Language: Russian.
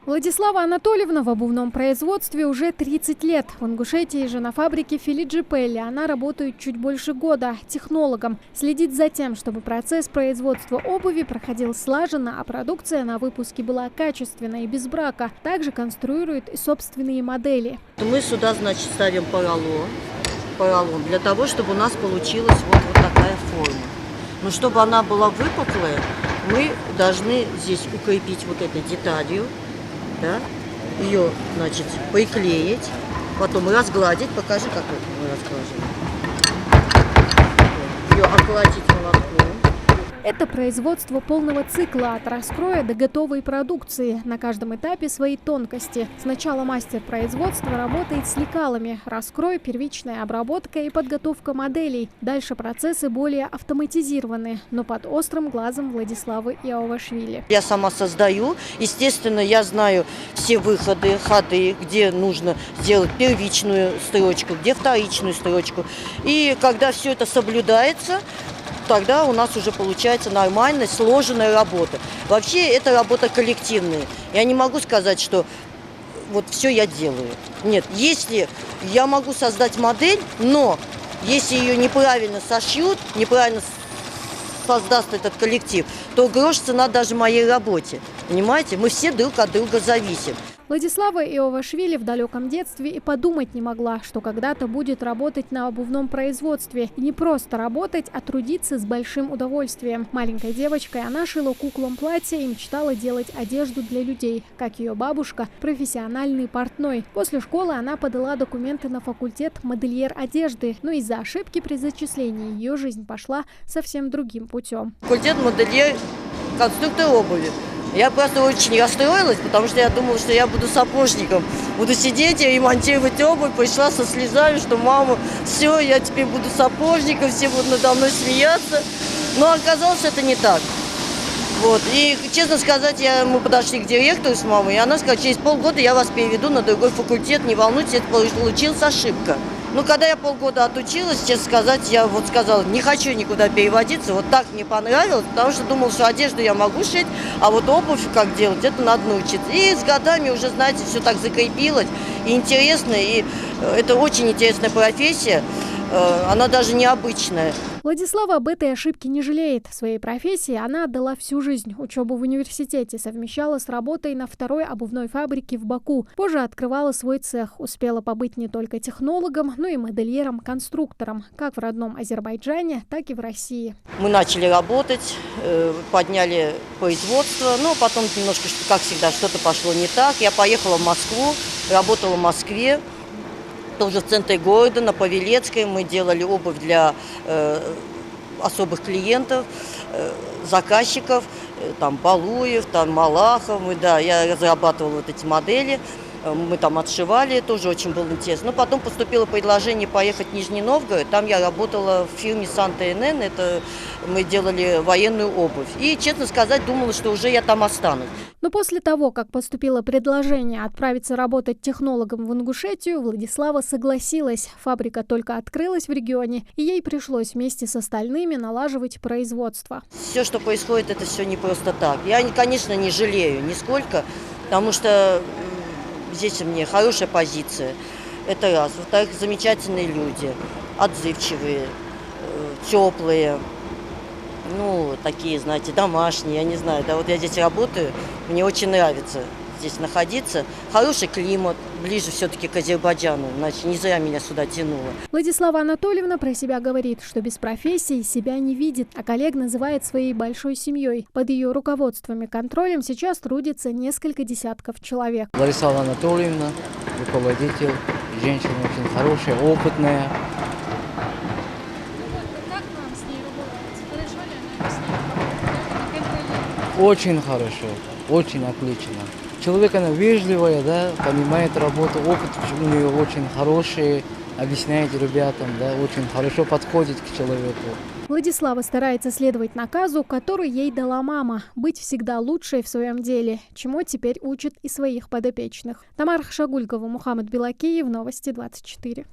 Владислава Анатольевна в обувном производстве уже 30 лет. В Ингушетии же на фабрике Филиджи Пелли она работает чуть больше года технологом. Следит за тем, чтобы процесс производства обуви проходил слаженно, а продукция на выпуске была качественной и без брака. Также конструирует и собственные модели. Мы сюда, значит, ставим поролон для того, чтобы у нас получилась вот такая форма. Но чтобы она была выпуклая, мы должны здесь укрепить вот этой деталью. Да? Ее, значит, приклеить, потом разгладить. Покажи, как мы разглаживаем. Ее окладить молотком. Это производство полного цикла от раскроя до готовой продукции. На каждом этапе свои тонкости. Сначала мастер производства работает с лекалами. Раскрой, первичная обработка и подготовка моделей. Дальше процессы более автоматизированы, но под острым глазом Владиславы Иовашвили. Я сама создаю. Естественно, я знаю все выходы, ходы, где нужно сделать первичную строчку, где вторичную строчку. И когда все это соблюдается, тогда у нас уже получается нормальная, сложенная работа. Вообще, это работа коллективная. Я не могу сказать, что вот все я делаю. Нет, если я могу создать модель, но если ее неправильно сошьют, неправильно создаст этот коллектив, то грош цена даже моей работе. Понимаете? Мы все друг от друга зависим. Владислава Иовашвили в далеком детстве и подумать не могла, что когда-то будет работать на обувном производстве. И не просто работать, а трудиться с большим удовольствием. Маленькой девочкой она шила куклам платья и мечтала делать одежду для людей. Как ее бабушка, профессиональный портной. После школы она подала документы на факультет модельер одежды. Но из-за ошибки при зачислении ее жизнь пошла совсем другим путем. Факультет модельер, конструктор обуви. Я просто очень расстроилась, потому что я думала, что я буду сапожником. Буду сидеть и ремонтировать обувь. Пришла со слезами, что мама, все, я теперь буду сапожником, все будут надо мной смеяться. Но оказалось, что это не так. Вот. И, честно сказать, мы подошли к директору с мамой, и она сказала, через полгода я вас переведу на другой факультет, не волнуйтесь, это получилась ошибка. Ну, когда я полгода отучилась, честно сказать, я вот сказала, не хочу никуда переводиться, вот так мне понравилось, потому что думала, что одежду я могу шить, а вот обувь как делать, это надо научиться. И с годами уже, знаете, все так закрепилось, и интересно, и это очень интересная профессия, она даже необычная. Владислава об этой ошибке не жалеет. В своей профессии она отдала всю жизнь. Учебу в университете совмещала с работой на второй обувной фабрике в Баку. Позже открывала свой цех. Успела побыть не только технологом, но и модельером-конструктором. Как в родном Азербайджане, так и в России. Мы начали работать, подняли производство, но потом немножко, как всегда, что-то пошло не так. Я поехала в Москву, работала в Москве. Тоже в центре города, на Павелецкой, мы делали обувь для особых клиентов, заказчиков, там Балуев, там Малахов, я разрабатывала вот эти модели, мы там отшивали, тоже очень было интересно. Но потом поступило предложение поехать в Нижний Новгород, там я работала в фирме Санта-НН, это мы делали военную обувь. И, честно сказать, думала, что уже я там останусь. Но после того, как поступило предложение отправиться работать технологом в Ингушетию, Владислава согласилась. Фабрика только открылась в регионе, и ей пришлось вместе с остальными налаживать производство. Все, что происходит, это все не просто так. Я, конечно, не жалею нисколько, потому что здесь у меня хорошая позиция. Это раз. Во-вторых, замечательные люди, отзывчивые, теплые. Ну, такие, знаете, домашние, я не знаю, да, вот я здесь работаю, мне очень нравится здесь находиться. Хороший климат, ближе все-таки к Азербайджану, иначе не зря меня сюда тянуло. Владислава Анатольевна про себя говорит, что без профессии себя не видит, а коллег называет своей большой семьей. Под ее руководством и контролем сейчас трудится несколько десятков человек. Владислава Анатольевна, руководитель, женщина очень хорошая, опытная. Очень хорошо, очень отлично. Человек, она вежливая, да, понимает работу, опыт у нее очень хороший, объясняет ребятам, да, очень хорошо подходит к человеку. Владислава старается следовать наказу, который ей дала мама – быть всегда лучшей в своем деле, чему теперь учит и своих подопечных. Тамара Хашагулькова, Мухаммад Белакиев, Новости 24.